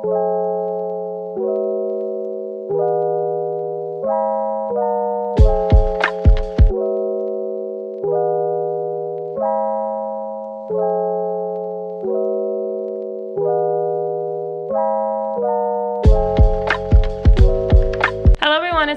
It's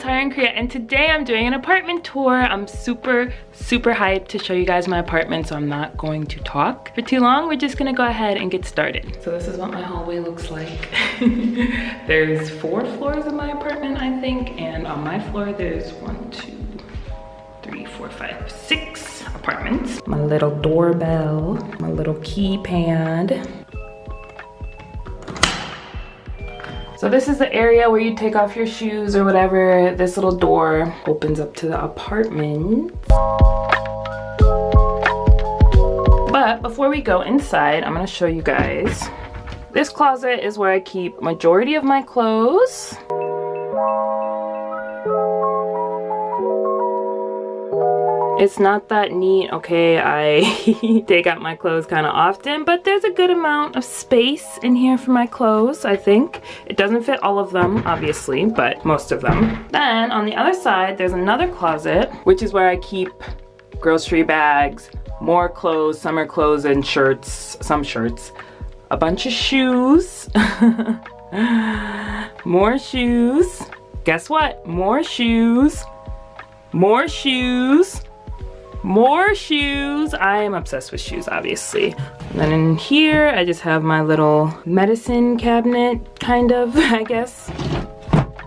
haruinKorea, and today I'm doing an apartment tour. I'm super hyped to show you guys my apartment, so I'm not going to talk for too long. We're just gonna go ahead and get started. So this is what my hallway looks like. There's 4 floors in my apartment, I think, and on my floor there's 1, 2, 3, 4, 5, 6 apartments. My little doorbell, my little keypad. So this is the area where you take off your shoes or whatever. This little door opens up to the apartment. But before we go inside, I'm gonna show you guys. This closet is where I keep majority of my clothes. It's not that neat, okay? I take out my clothes kind of often, but there's a good amount of space in here for my clothes, I think. It doesn't fit all of them, obviously, but most of them. Then on the other side, there's another closet, which is where I keep grocery bags, more clothes, summer clothes and shirts, some shirts, a bunch of shoes, more shoes. Guess what? More shoes, more shoes. More shoes. I am obsessed with shoes, obviously. And then in here, I just have my little medicine cabinet, kind of, I guess.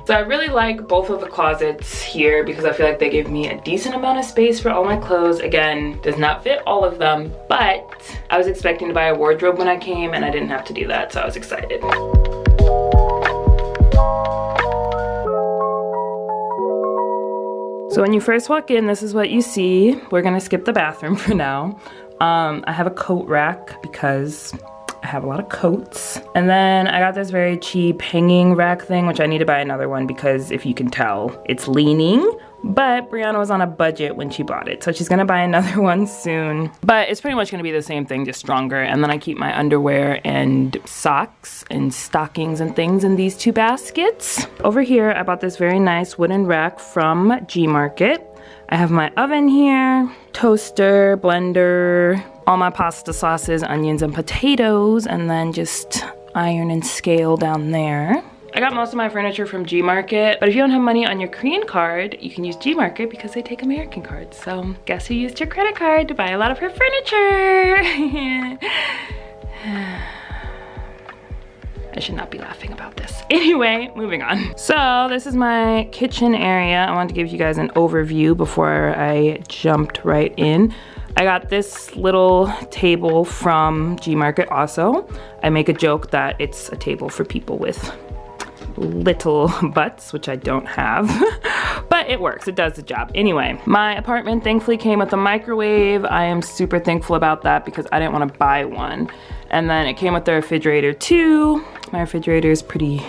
So I really like both of the closets here because I feel like they give me a decent amount of space for all my clothes. Again, does not fit all of them, but I was expecting to buy a wardrobe when I came and I didn't have to do that, so I was excited. So when you first walk in, this is what you see. We're gonna skip the bathroom for now. I have a coat rack because I have a lot of coats. And then I got this very cheap hanging rack thing, which I need to buy another one because if you can tell, it's leaning. But Brianna was on a budget when she bought it, so she's gonna buy another one soon. But it's pretty much gonna be the same thing, just stronger. And then I keep my underwear and socks and stockings and things in these 2 baskets. Over here, I bought this very nice wooden rack from G-Market. I have my oven here, toaster, blender, all my pasta sauces, onions, and potatoes, and then just iron and scale down there. I got most of my furniture from G-Market, but if you don't have money on your Korean card, you can use G-Market because they take American cards. So guess who used her credit card to buy a lot of her furniture? I should not be laughing about this. Anyway, moving on. So this is my kitchen area. I wanted to give you guys an overview before I jumped right in. I got this little table from G-Market also. I make a joke that it's a table for people with little butts, which I don't have, but it works, it does the job. Anyway, my apartment thankfully came with a microwave. I am super thankful about that because I didn't want to buy one. And then it came with the refrigerator too. My refrigerator is pretty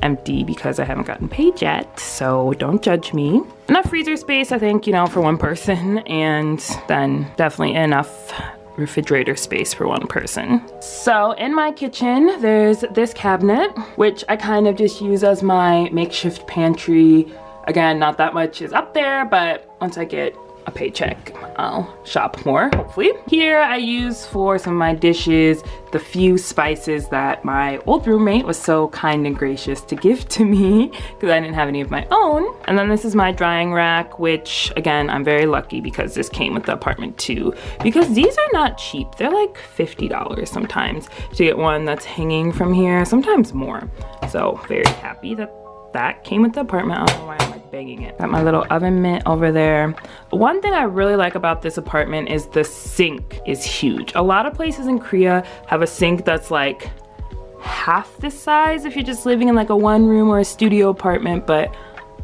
empty because I haven't gotten paid yet, so don't judge me. Enough freezer space, I think, you know, for 1 person, and then definitely enough refrigerator space for 1 person. So in my kitchen, there's this cabinet, which I kind of just use as my makeshift pantry. Again, not that much is up there, but once I get a paycheck, I'll shop more, hopefully. Here I use for some of my dishes the few spices that my old roommate was so kind and gracious to give to me because I didn't have any of my own. And then this is my drying rack, which again, I'm very lucky because this came with the apartment too, because these are not cheap. They're like $50 sometimes to get one that's hanging from here, sometimes more. So very happy that that came with the apartment. I don't know why I'm like banging it. Got my little oven mitt over there. One thing I really like about this apartment is the sink is huge. A lot of places in Korea have a sink that's like half this size if you're just living in like a 1-room or a studio apartment, but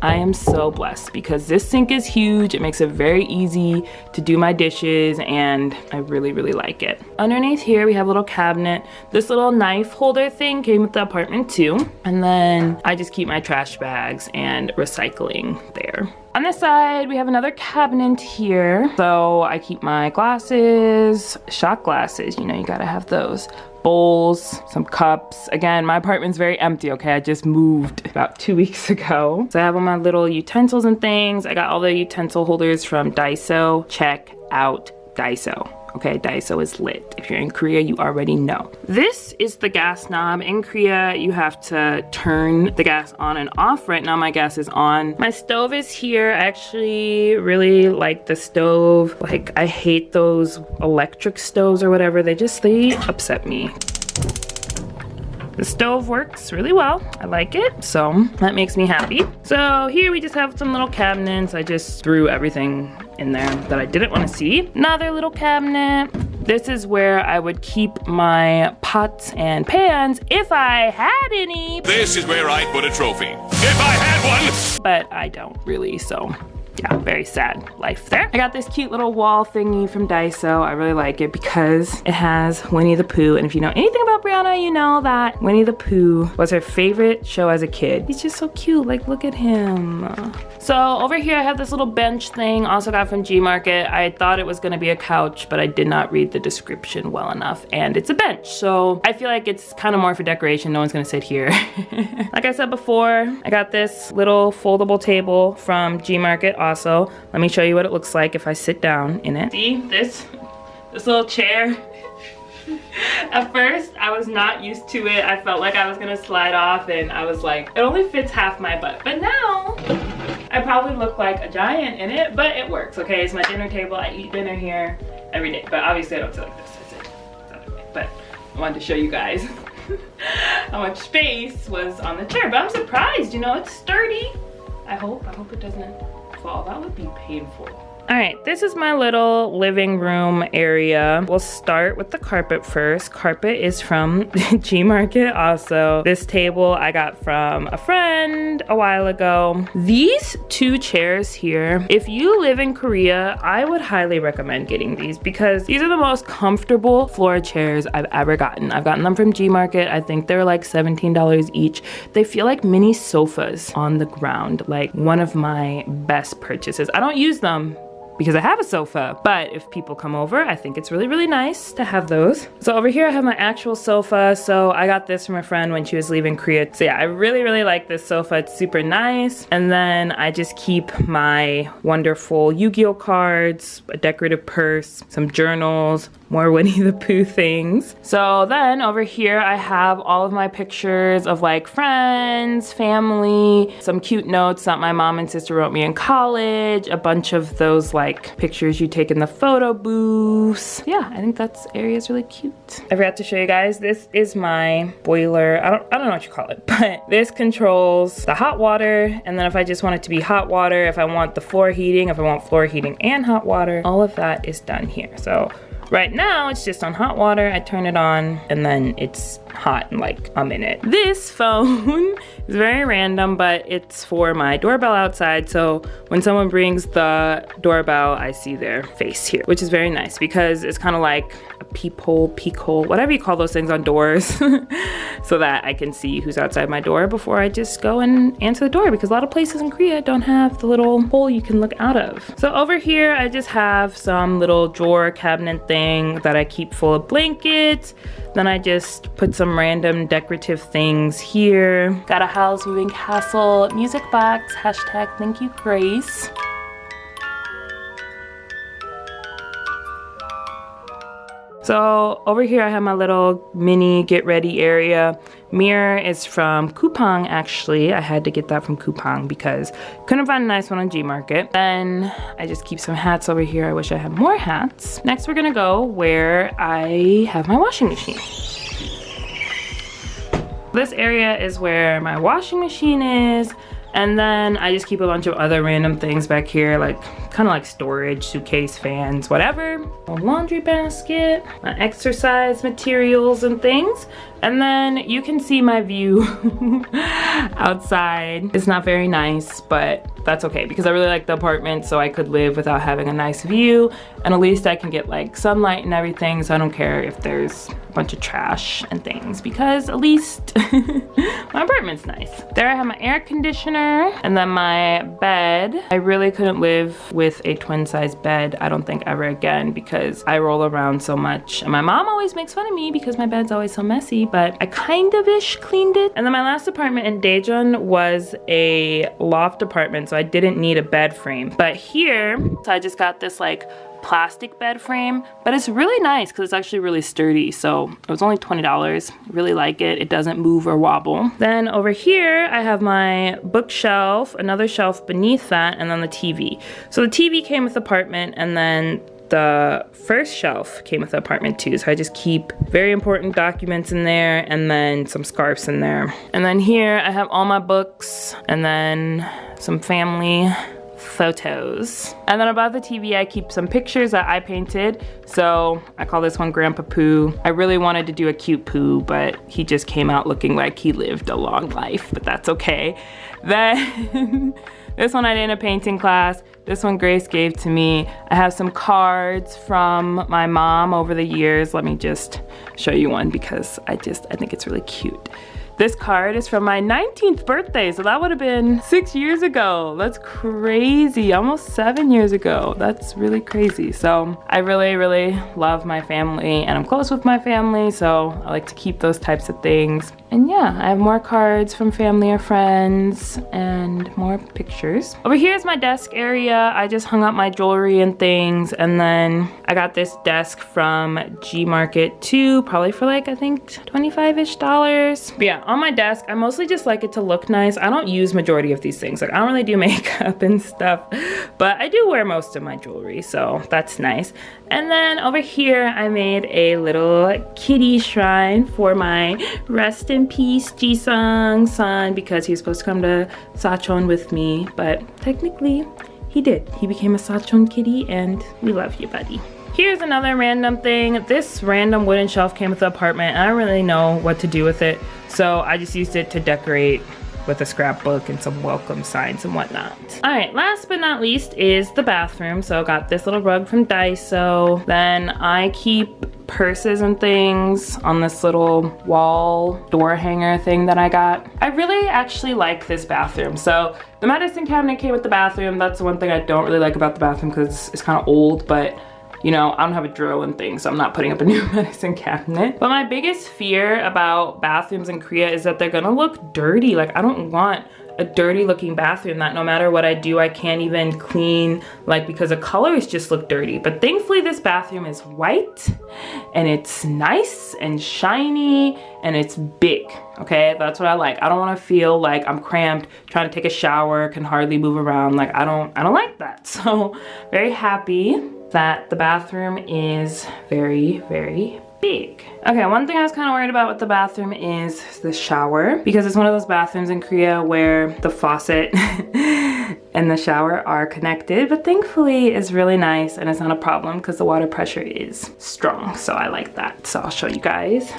I am so blessed because this sink is huge. It makes it very easy to do my dishes and I really, really like it. Underneath here, we have a little cabinet. This little knife holder thing came with the apartment too. And then I just keep my trash bags and recycling there. On this side, we have another cabinet here. So I keep my glasses, shot glasses, you know, you gotta have those. bowls, some cups. Again, my apartment's very empty, okay? I just moved about 2 weeks ago. So I have all my little utensils and things. I got all the utensil holders from Daiso. Check out Daiso. Okay, Daiso is lit. If you're in Korea, you already know. This is the gas knob. In Korea, you have to turn the gas on and off. Right now, my gas is on. My stove is here. I actually really like the stove. Like, I hate those electric stoves or whatever. They upset me. The stove works really well. I like it, so that makes me happy. So here we just have some little cabinets. I just threw everything in there that I didn't want to see. Another little cabinet. This is where I would keep my pots and pans if I had any. This is where I put a trophy. If I had one! But I don't really, so yeah, very sad life there. I got this cute little wall thingy from Daiso. I really like it because it has Winnie the Pooh. And if you know anything about Brianna, you know that Winnie the Pooh was her favorite show as a kid. He's just so cute, like look at him. So over here I have this little bench thing, also got from G Market. I thought it was gonna be a couch, but I did not read the description well enough, and it's a bench. So I feel like it's kind of more for decoration. No one's gonna sit here. Like I said before, I got this little foldable table from G Market also. Let me show you what it looks like if I sit down in it. See this little chair? At first, I was not used to it. I felt like I was gonna slide off, and I was like, it only fits half my butt. But now, I probably look like a giant in it, but it works, okay? It's my dinner table. I eat dinner here every day, but obviously I don't sit like this. I sit the other way. But I wanted to show you guys how much space was on the chair. But I'm surprised, you know, it's sturdy. I hope it doesn't fall. That would be painful. All right, this is my little living room area. We'll start with the carpet first. Carpet is from G Market also. This table I got from a friend a while ago. These two chairs here, if you live in Korea, I would highly recommend getting these because these are the most comfortable floor chairs I've ever gotten. I've gotten them from G Market. I think they're like $17 each. They feel like mini sofas on the ground, like one of my best purchases. I don't use them because I have a sofa, but if people come over, I think it's really, really nice to have those. So over here I have my actual sofa. So I got this from a friend when she was leaving Korea. So yeah, I really, really like this sofa. It's super nice. And then I just keep my wonderful Yu-Gi-Oh cards, a decorative purse, some journals, more Winnie the Pooh things. So then over here I have all of my pictures of like friends, family, some cute notes that my mom and sister wrote me in college, a bunch of those like pictures you take in the photo booths. Yeah, I think that area is really cute. I forgot to show you guys, this is my boiler. I don't know what you call it, but this controls the hot water. And then if I just want it to be hot water, if I want the floor heating, if I want floor heating and hot water, all of that is done here. So right now, it's just on hot water. I turn it on and then it's hot in like a minute. This phone is very random, but it's for my doorbell outside. So when someone brings the doorbell, I see their face here, which is very nice because it's kind of like a peephole, peek hole, whatever you call those things on doors, so that I can see who's outside my door before I just go and answer the door, because a lot of places in Korea don't have the little hole you can look out of. So over here, I just have some little drawer cabinet thing that I keep full of blankets. Then I just put some random decorative things here. Got a house moving castle music box, hashtag thank you Grace. So over here I have my little mini get ready area. Mirror is from Coupang actually. I had to get that from Coupang because couldn't find a nice one on G Market. Then I just keep some hats over here. I wish I had more hats. Next we're gonna go where I have my washing machine. This area is where my washing machine is. And then I just keep a bunch of other random things back here, like kind of like storage, suitcase, fans, whatever. A laundry basket, my exercise materials and things. And then you can see my view outside. It's not very nice, but that's okay because I really like the apartment, so I could live without having a nice view, and at least I can get like sunlight and everything, so I don't care if there's a bunch of trash and things because at least my apartment's nice. There I have my air conditioner and then my bed. I really couldn't live with a twin size bed, I don't think ever again, because I roll around so much and my mom always makes fun of me because my bed's always so messy, but I kind of-ish cleaned it. And then my last apartment in Daejeon was a loft apartment, so I didn't need a bed frame. But here, so I just got this like plastic bed frame, but it's really nice because it's actually really sturdy. So it was only $20. Really like it. It doesn't move or wobble. Then over here, I have my bookshelf, another shelf beneath that, and then the TV. So the TV came with the apartment, and then the first shelf came with the apartment too, so I just keep very important documents in there and then some scarves in there. And then here I have all my books and then some family photos. And then above the TV I keep some pictures that I painted. So I call this one Grandpa Pooh. I really wanted to do a cute Pooh, but he just came out looking like he lived a long life, but that's okay. Then this one I did in a painting class. This one Grace gave to me. I have some cards from my mom over the years. Let me just show you one because I think it's really cute. This card is from my 19th birthday, so that would have been 6 years ago. That's crazy, almost 7 years ago. That's really crazy. So I really, really love my family and I'm close with my family, so I like to keep those types of things. And yeah, I have more cards from family or friends and more pictures. Over here is my desk area. I just hung up my jewelry and things, and then I got this desk from G Market too, probably for like I think $25-ish. But yeah, on my desk, I mostly just like it to look nice. I don't use majority of these things. Like I don't really do makeup and stuff, but I do wear most of my jewelry, so that's nice. And then over here, I made a little kitty shrine for my rest in peace Jisung son because he was supposed to come to Sejong with me, but technically he did. He became a Sejong kitty and we love you, buddy. Here's another random thing. This random wooden shelf came with the apartment and I don't really know what to do with it, so I just used it to decorate with a scrapbook and some welcome signs and whatnot. All right, last but not least is the bathroom. So I got this little rug from Daiso. Then I keep purses and things on this little wall door hanger thing that I got. I really actually like this bathroom. So the medicine cabinet came with the bathroom. That's the one thing I don't really like about the bathroom because it's kind of old, but you know, I don't have a drill and things, so I'm not putting up a new medicine cabinet. But my biggest fear about bathrooms in Korea is that they're gonna look dirty. Like I don't want a dirty looking bathroom that no matter what I do, I can't even clean, like because the colors just look dirty. But thankfully this bathroom is white and it's nice and shiny and it's big, okay? That's what I like. I don't wanna feel like I'm cramped, trying to take a shower, can hardly move around. Like I don't like that. So very happy that the bathroom is very, very big. Okay, one thing I was kind of worried about with the bathroom is the shower, because it's one of those bathrooms in Korea where the faucet and the shower are connected, but thankfully it's really nice and it's not a problem because the water pressure is strong, so I like that. So I'll show you guys.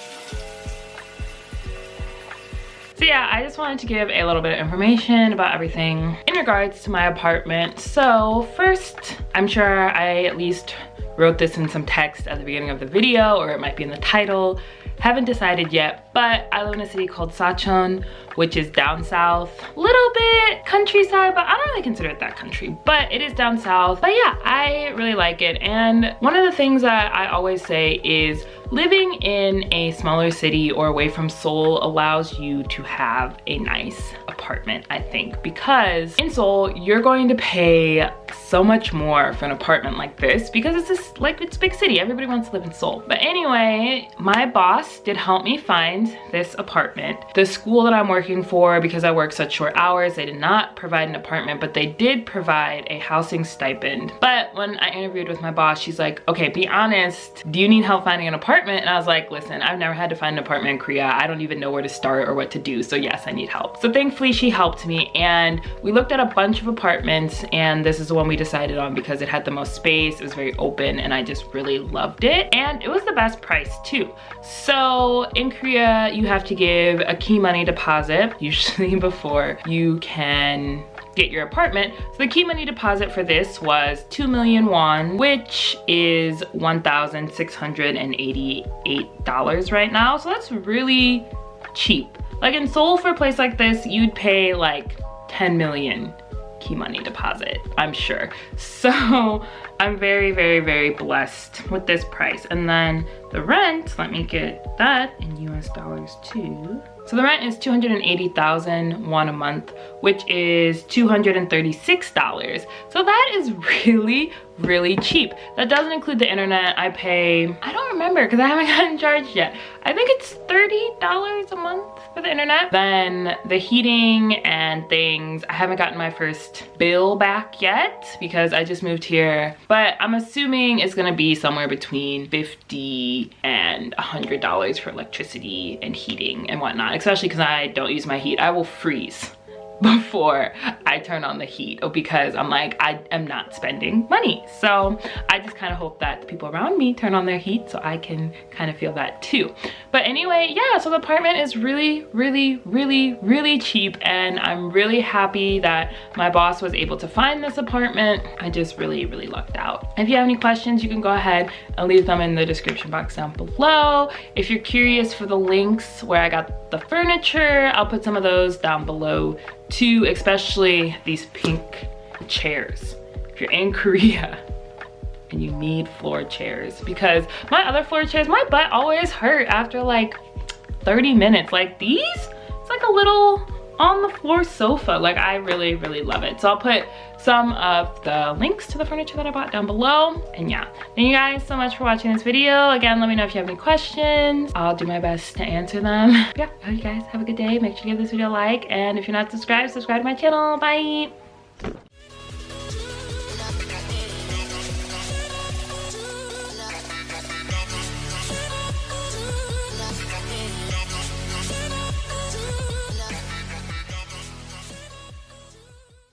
So yeah, I just wanted to give a little bit of information about everything in regards to my apartment. So first, I'm sure I at least wrote this in some text at the beginning of the video, or it might be in the title. Haven't decided yet, but I live in a city called Sejong, which is down south. Little bit countryside, but I don't really consider it that country, but it is down south. But yeah, I really like it. And one of the things that I always say is living in a smaller city or away from Seoul allows you to have a nice apartment, I think, because in Seoul, you're going to pay so much more for an apartment like this because it's just like, it's a big city. Everybody wants to live in Seoul. But anyway, my boss did help me find this apartment. The school that I'm working for, because I work such short hours, they did not provide an apartment, but they did provide a housing stipend. But when I interviewed with my boss, she's like, okay, be honest, do you need help finding an apartment? And I was like, listen, I've never had to find an apartment in Korea. I don't even know where to start or what to do. So yes, I need help. So thankfully she helped me and we looked at a bunch of apartments and this is the one we decided on because it had the most space. It was very open and I just really loved it. And it was the best price too. So in Korea, you have to give a key money deposit usually before you can get your apartment. So the key money deposit for this was 2 million won, which is $1,688 right now. So that's really cheap. Like in Seoul, for a place like this, you'd pay like 10 million key money deposit, I'm sure. So I'm very, very, very blessed with this price. And then the rent, let me get that in US dollars too. So the rent is 280,000 won a month, which is $236. So that is really, really cheap. That doesn't include the internet. I pay, I don't remember because I haven't gotten charged yet. I think it's $30 a month for the internet. Then the heating and things, I haven't gotten my first bill back yet because I just moved here. But I'm assuming it's gonna be somewhere between $50 and $100 for electricity and heating and whatnot, especially because I don't use my heat. I will freeze before I turn on the heat because I'm like, I am not spending money. So I just kind of hope that the people around me turn on their heat so I can kind of feel that too. But anyway, yeah, so the apartment is really, really, really, really cheap, and I'm really happy that my boss was able to find this apartment. I just really, really lucked out. If you have any questions, you can go ahead and leave them in the description box down below. If you're curious for the links where I got the furniture, I'll put some of those down below too, especially these pink chairs. If you're in Korea and you need floor chairs, because my other floor chairs, my butt always hurt after like 30 minutes. Like these, it's like a little on the floor sofa. Like I really, really love it. So I'll put some of the links to the furniture that I bought down below. And yeah, thank you guys so much for watching this video. Again, let me know if you have any questions. I'll do my best to answer them. Yeah, I hope you guys have a good day. Make sure to give this video a like, and if you're not subscribed, subscribe to my channel. Bye.